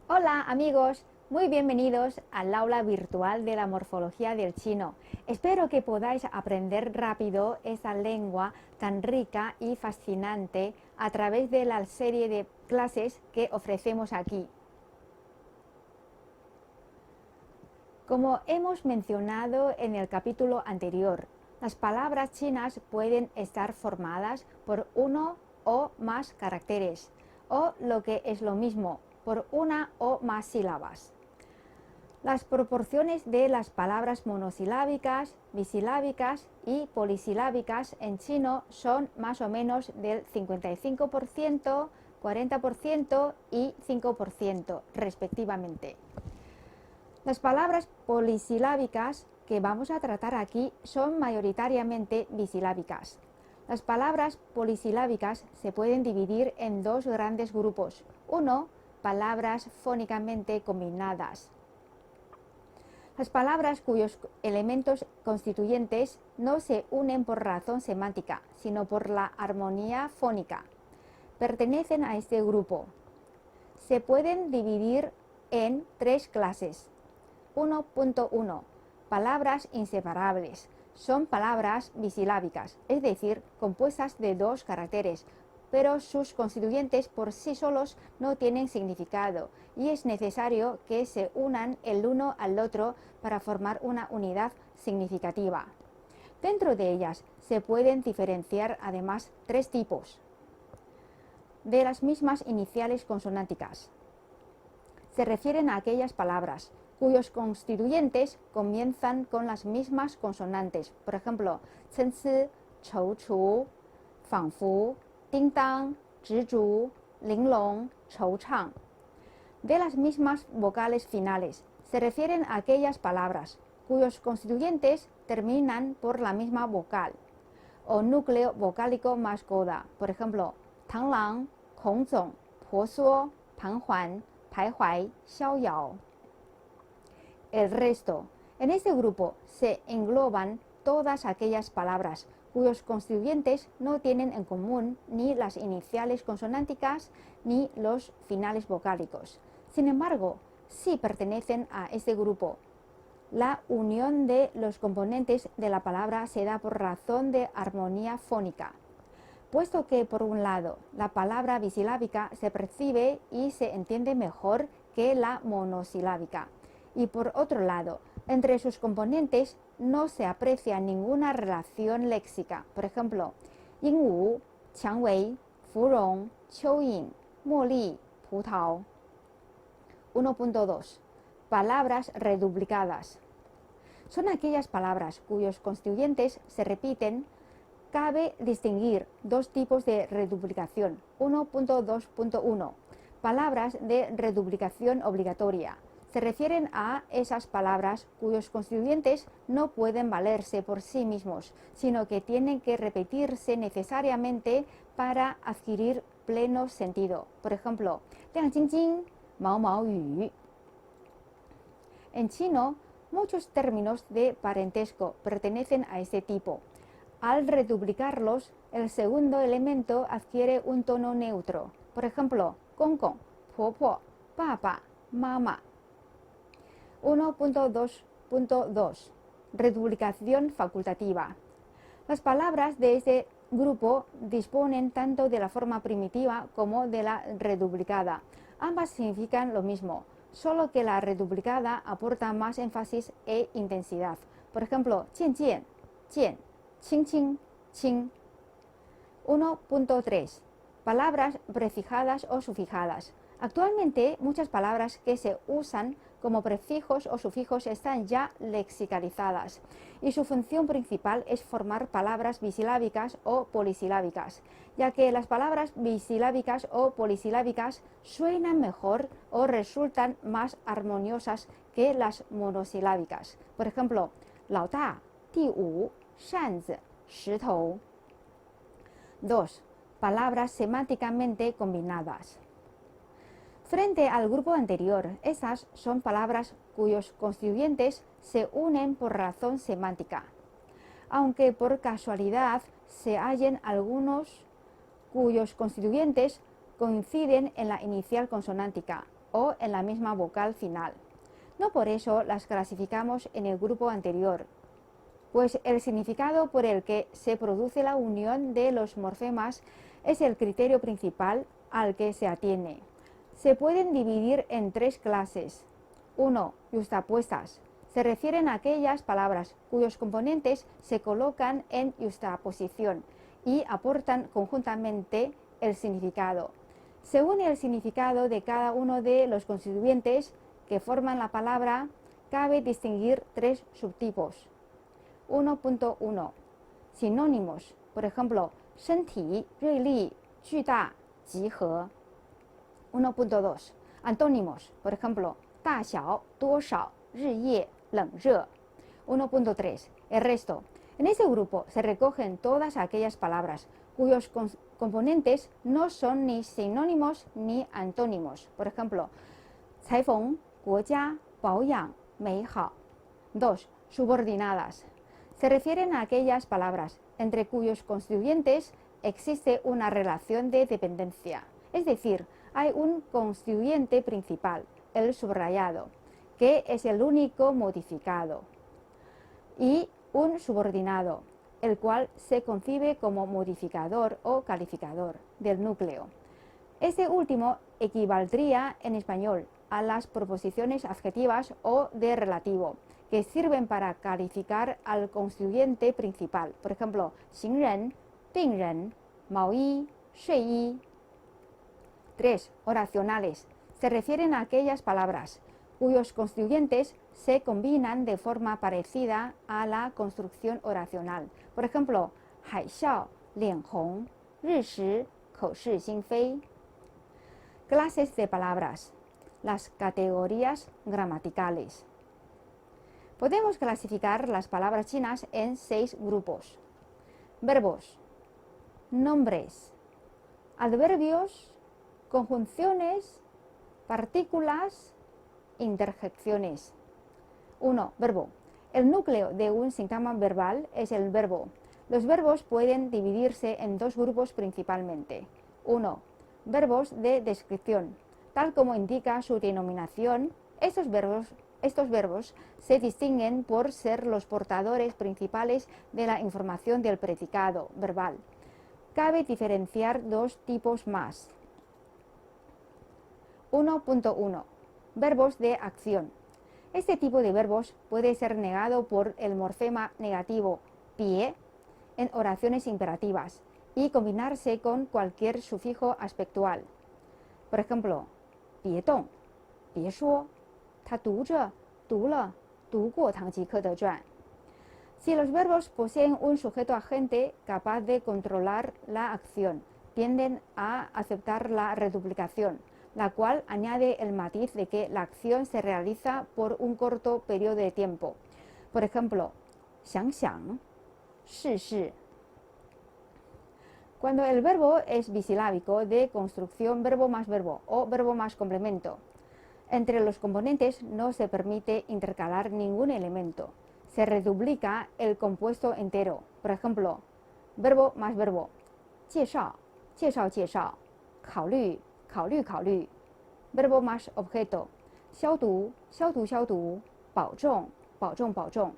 Hola amigos, muy bienvenidos al aula virtual de la morfología del chino. Espero que podáis aprender rápido esa lengua tan rica y fascinante a través de la serie de clases que ofrecemos aquí. Como hemos mencionado en el capítulo anterior, las palabras chinas pueden estar formadas por uno o más caracteres, o lo que es lo mismo, por una o más sílabas. Las proporciones de las palabras monosilábicas, bisilábicas y polisilábicas en chino son más o menos del 55%, 40% y 5% respectivamente. Las palabras polisilábicas que vamos a tratar aquí son mayoritariamente bisilábicas. Las palabras polisilábicas se pueden dividir en dos grandes grupos. Uno, palabras fónicamente combinadas. Las palabras cuyos elementos constituyentes no se unen por razón semántica, sino por la armonía fónica, pertenecen a este grupo. Se pueden dividir en tres clases. 1.1. Palabras inseparables. Son palabras bisilábicas, es decir, compuestas de dos caracteres, pero sus constituyentes por sí solos no tienen significado y es necesario que se unan el uno al otro para formar una unidad significativa. Dentro de ellas se pueden diferenciar además tres tipos de las mismas iniciales consonánticas. Se refieren a aquellas palabras cuyos constituyentes comienzan con las mismas consonantes, por ejemplo, chen ci, chou chu, fang fu, ding dang, zhi zhu, ling long, chou chang. De las mismas vocales finales, se refieren a aquellas palabras cuyos constituyentes terminan por la misma vocal o núcleo vocálico más coda, por ejemplo, tang lang, kong zong, po suo, pan huan, pai huai, xiao yao. El resto. En este grupo se engloban todas aquellas palabras cuyos constituyentes no tienen en común ni las iniciales consonánticas ni los finales vocálicos. Sin embargo, sí pertenecen a este grupo. La unión de los componentes de la palabra se da por razón de armonía fónica, puesto que, por un lado, la palabra bisilábica se percibe y se entiende mejor que la monosilábica, y por otro lado, entre sus componentes no se aprecia ninguna relación léxica. Por ejemplo, Yingwu, Qiangwei, Furong, Qiuyin, Moli, Putao. 1.2. Palabras reduplicadas. Son aquellas palabras cuyos constituyentes se repiten. Cabe distinguir dos tipos de reduplicación. 1.2.1. Palabras de reduplicación obligatoria. Se refieren a esas palabras cuyos constituyentes no pueden valerse por sí mismos, sino que tienen que repetirse necesariamente para adquirir pleno sentido. Por ejemplo, liang jing jing, mao mao yu. En chino, muchos términos de parentesco pertenecen a este tipo. Al reduplicarlos, el segundo elemento adquiere un tono neutro. Por ejemplo, gong gong, po po, papa, mama. 1.2.2. Reduplicación facultativa. Las palabras de este grupo disponen tanto de la forma primitiva como de la reduplicada. Ambas significan lo mismo, solo que la reduplicada aporta más énfasis e intensidad. Por ejemplo, jian jian, jian, qing qing, qing. 1.3. Palabras prefijadas o sufijadas. Actualmente muchas palabras que se usan como prefijos o sufijos están ya lexicalizadas y su función principal es formar palabras bisilábicas o polisilábicas, ya que las palabras bisilábicas o polisilábicas suenan mejor o resultan más armoniosas que las monosilábicas. Por ejemplo, lao da, di wu, shanzi, shitou. 2. Palabras semánticamente combinadas. Frente al grupo anterior, esas son palabras cuyos constituyentes se unen por razón semántica, aunque por casualidad se hallen algunos cuyos constituyentes coinciden en la inicial consonántica. o en la misma vocal final. No por eso las clasificamos en el grupo anterior, pues el significado por el que se produce la unión de los morfemas es el criterio principal al que se atiene. Se pueden dividir en tres clases. 1. Yuxtapuestas. Se refieren a aquellas palabras cuyos componentes se colocan en yuxtaposición y aportan conjuntamente el significado. Según el significado de cada uno de los constituyentes que forman la palabra, cabe distinguir tres subtipos. 1.1 Sinónimos, por ejemplo, 身体、锐利、巨大、集合。1.2 Antónimos, por ejemplo, 大小、多少、日夜、冷热。1.3 El resto. En este grupo se recogen todas aquellas palabras cuyos componentes no son ni sinónimos ni antónimos. Por ejemplo, 裁缝、国家、保养、美好。 2. Subordinadas. Se refieren a aquellas palabras entre cuyos constituyentes existe una relación de dependencia. Es decir, hay un constituyente principal, el subrayado, que es el único modificado, y un subordinado, el cual se concibe como modificador o calificador del núcleo. Este último equivaldría en español a las proposiciones adjetivas o de relativo, que sirven para calificar al constituyente principal. Por ejemplo, 行人、病人、毛衣、睡衣。 3. Oracionales. Se refieren a aquellas palabras cuyos constituyentes se combinan de forma parecida a la construcción oracional. Por ejemplo, 海啸、脸红、日食、口是心非。 Clases de palabras. Las categorías gramaticales. Podemos clasificar las palabras chinas en 6 grupos. Verbos, nombres, adverbios, conjunciones, partículas, interjecciones. 1. Verbo. El núcleo de un sintagma verbal es el verbo. Los verbos pueden dividirse en 2 grupos principalmente. 1. Verbos de descripción. Tal como indica su denominación, estos verbos se distinguen por ser los portadores principales de la información del predicado verbal. Cabe diferenciar 2 tipos más. 1.1 Verbos de acción. Este tipo de verbos puede ser negado por el morfema negativo pie en oraciones imperativas y combinarse con cualquier sufijo aspectual. Por ejemplo, 别动、别说、他读着、读了、读过堂吉诃德传。 Si los verbos poseen un sujeto agente capaz de controlar la acción, tienden a aceptar la reduplicación, la cual añade el matiz de que la acción se realiza por un corto periodo de tiempo. Por ejemplo, 想想、试试。 Cuando el verbo es bisilábico de construcción verbo más verbo o verbo más complemento, entre los componentes no se permite intercalar ningún elemento. Se reduplica el compuesto entero. Por ejemplo, verbo más verbo, 介绍、介绍介绍、考虑、考虑考虑。 Verbo más objeto, 消毒、消毒消毒、保重、保重保重。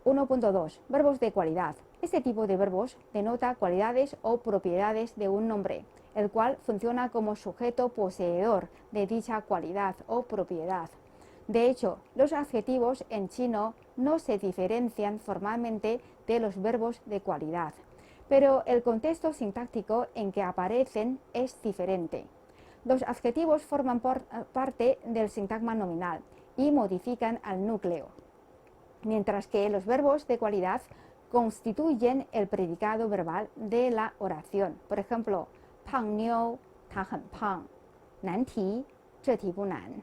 1.2 Verbos de cualidad. Este tipo de verbos denota cualidades o propiedades de un nombre, el cual funciona como sujeto poseedor de dicha cualidad o propiedad. De hecho, los adjetivos en chino no se diferencian formalmente de los verbos de cualidad, pero el contexto sintáctico en que aparecen es diferente. Los adjetivos forman parte del sintagma nominal y modifican al núcleo, mientras que los verbos de cualidad constituyen el predicado verbal de la oración. Por ejemplo, 胖妞、她很胖；难题、这题不难。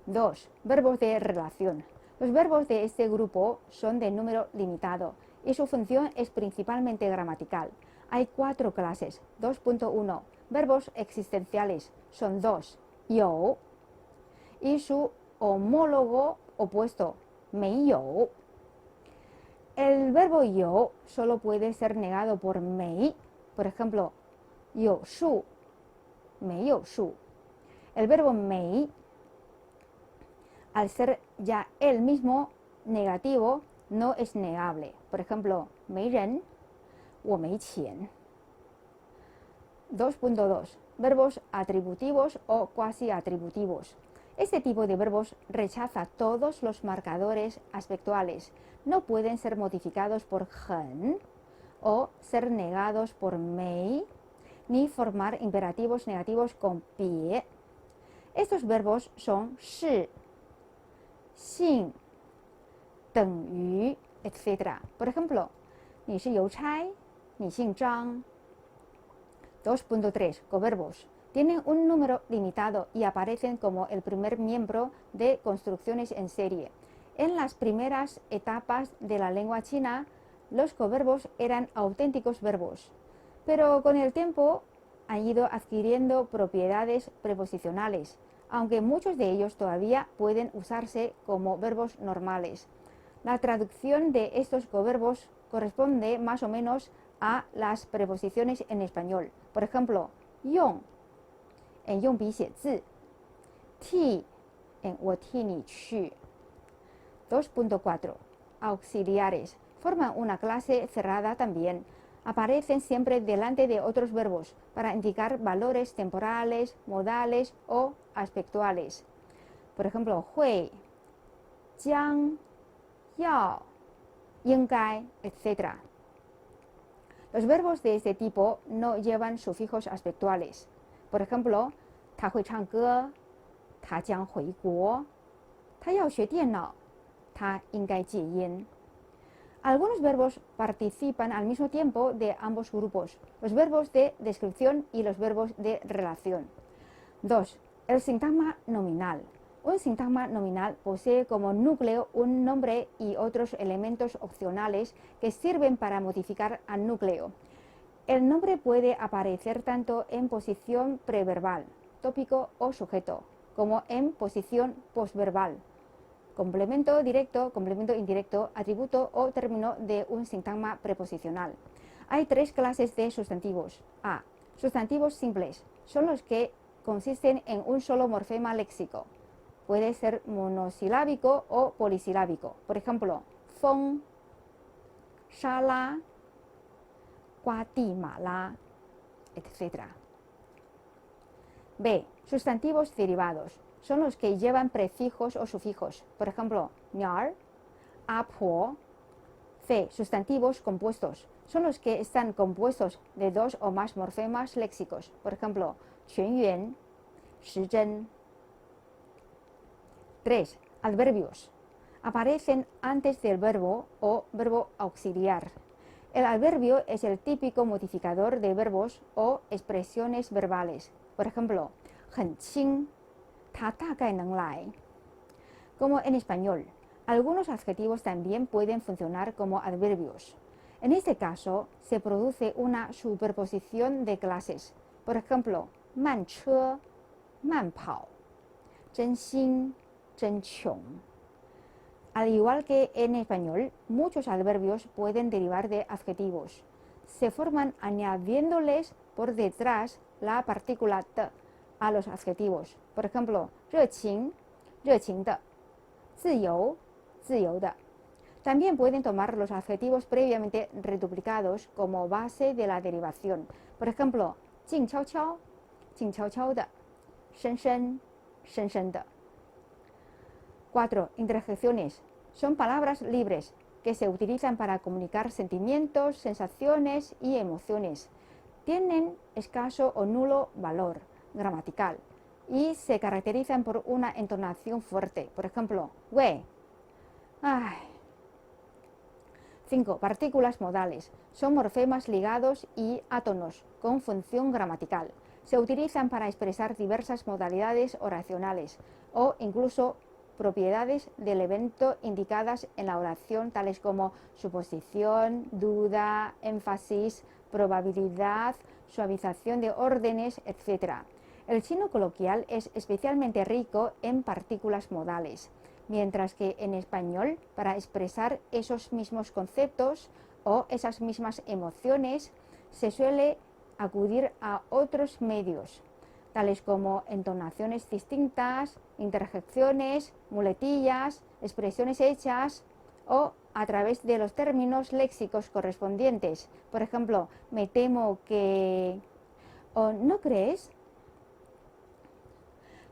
2. Verbos de relación. Los verbos de este grupo son de número limitado y su función es principalmente gramatical. Hay 4 clases. 2.1 Verbos existenciales son 2, 有 y su homólogo opuesto, 没有. El verbo 有 solo puede ser negado por 没. Por ejemplo, 有树、没有树. El verbo mei, al ser ya él mismo negativo, no es negable. Por ejemplo, 没人, 我没钱. 2.2. Verbos atributivos o cuasi atributivos. Este tipo de verbos rechaza todos los marcadores aspectuales. No pueden ser modificados por 很 o ser negados por 没, ni formar imperativos negativos con 别. Estos verbos son 是, 信, 等于, etc. Por ejemplo, 你是邮差, 你姓张. 2.3. Coverbos. Tienen un número limitado y aparecen como el primer miembro de construcciones en serie. En las primeras etapas de la lengua china, los coverbos eran auténticos verbos, pero con el tiempo han ido adquiriendo propiedades preposicionales, aunque muchos de ellos todavía pueden usarse como verbos normales. La traducción de estos coverbos corresponde más o menos a las preposiciones en español. Por ejemplo, 用 en 用笔写字, 替 en 我替你去. 2.4. Auxiliares. Forman una clase cerrada también. Aparecen siempre delante de otros verbos para indicar valores temporales, modales o aspectuales. Por ejemplo, 会, 将, 要, 应该, etc. Los verbos de este tipo no llevan sufijos aspectuales. Por ejemplo, 他会唱歌, 他将回国, 他要学电脑, 他应该戒烟. Algunos verbos participan al mismo tiempo de ambos grupos, los verbos de descripción y los verbos de relación. 2. El sintagma nominal. Un sintagma nominal posee como núcleo un nombre y otros elementos opcionales que sirven para modificar al núcleo. El nombre puede aparecer tanto en posición preverbal, tópico o sujeto, como en posición posverbal, complemento directo, complemento indirecto, atributo o término de un sintagma preposicional. Hay tres clases de sustantivos. A. Sustantivos simples. Son los que consisten en un solo morfema léxico. Puede ser monosilábico o polisilábico. Por ejemplo, 风, 沙拉, 刮地马拉, etc. B. Sustantivos derivados. Son los que llevan prefijos o sufijos. Por ejemplo, 鸟儿, 阿婆. C. Sustantivos compuestos. Son los que están compuestos de dos o más morfemas léxicos. Por ejemplo, 全员, 时针. 3. Adverbios. Aparecen antes del verbo o verbo auxiliar. El adverbio es el típico modificador de verbos o expresiones verbales. Por ejemplo, 很轻, 他大概能来. Como en español, algunos adjetivos también pueden funcionar como adverbios. En este caso, se produce una superposición de clases. Por ejemplo, 慢车, 慢跑, 真心, 真穷. Al igual que en español, muchos adverbios pueden derivar de adjetivos. Se forman añadiéndoles por detrás la partícula t a los adjetivos. Por ejemplo, 热情, 热情的, 自由, 自由的. También pueden tomar los adjetivos previamente reduplicados como base de la derivación. Por ejemplo, 静悄悄, 静悄悄的, 深深, 深深的. 4. Interjecciones. Son palabras libres que se utilizan para comunicar sentimientos, sensaciones y emociones. Tienen escaso o nulo valor gramatical y se caracterizan por una entonación fuerte. Por ejemplo, 喂, ay. 5. Partículas modales. Son morfemas ligados y átonos con función gramatical. Se utilizan para expresar diversas modalidades oracionales o incluso propiedades del evento indicadas en la oración, tales como suposición, duda, énfasis, probabilidad, suavización de órdenes, etc. El chino coloquial es especialmente rico en partículas modales, mientras que en español, para expresar esos mismos conceptos o esas mismas emociones, se suele acudir a otros medios. tales como entonaciones distintas, interjecciones, muletillas, expresiones hechas o a través de los términos léxicos correspondientes. Por ejemplo, me temo que o ¿no crees?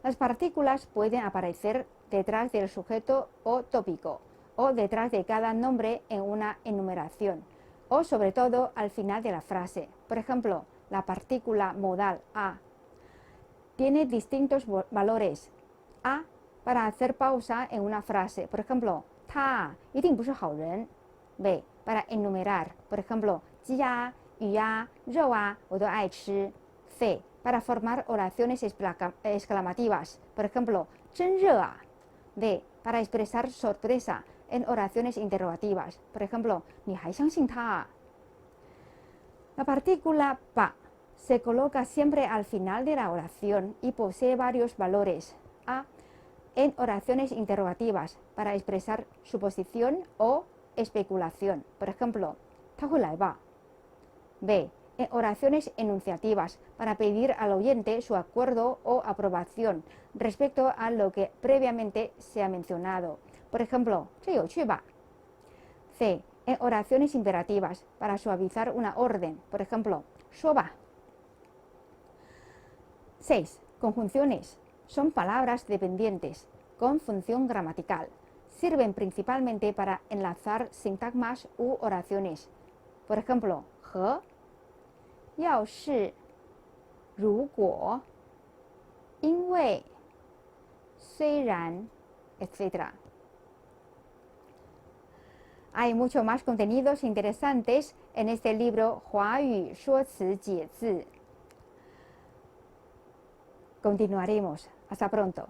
Las partículas pueden aparecer detrás del sujeto o tópico, o detrás de cada nombre en una enumeración, o sobre todo al final de la frase. Por ejemplo, la partícula modal a tiene distintos valores. A para hacer pausa en una frase. Por ejemplo, 他一定不是好人. B para enumerar. Por ejemplo, 鸡呀、鱼呀、肉啊，我都爱吃. C para formar oraciones exclamativas. Por ejemplo, 真热啊. D para expresar sorpresa en oraciones interrogativas. Por ejemplo, 你还相信他啊? La partícula pa se coloca siempre al final de la oración y posee varios valores. A en oraciones interrogativas para expresar suposición o especulación. Por ejemplo, 他会来吧. B en oraciones enunciativas para pedir al oyente su acuerdo o aprobación respecto a lo que previamente se ha mencionado. Por ejemplo, 这有趣吧. C en oraciones imperativas para suavizar una orden. Por ejemplo, 说吧. 6. Conjunciones. Son palabras dependientes con función gramatical. Sirven principalmente para enlazar sintagmas u oraciones. Por ejemplo, 和, 要是, 如果, 因为, 虽然, etc. Hay mucho más contenidos interesantes en este libro 华语说辞解字. Continuaremos. Hasta pronto.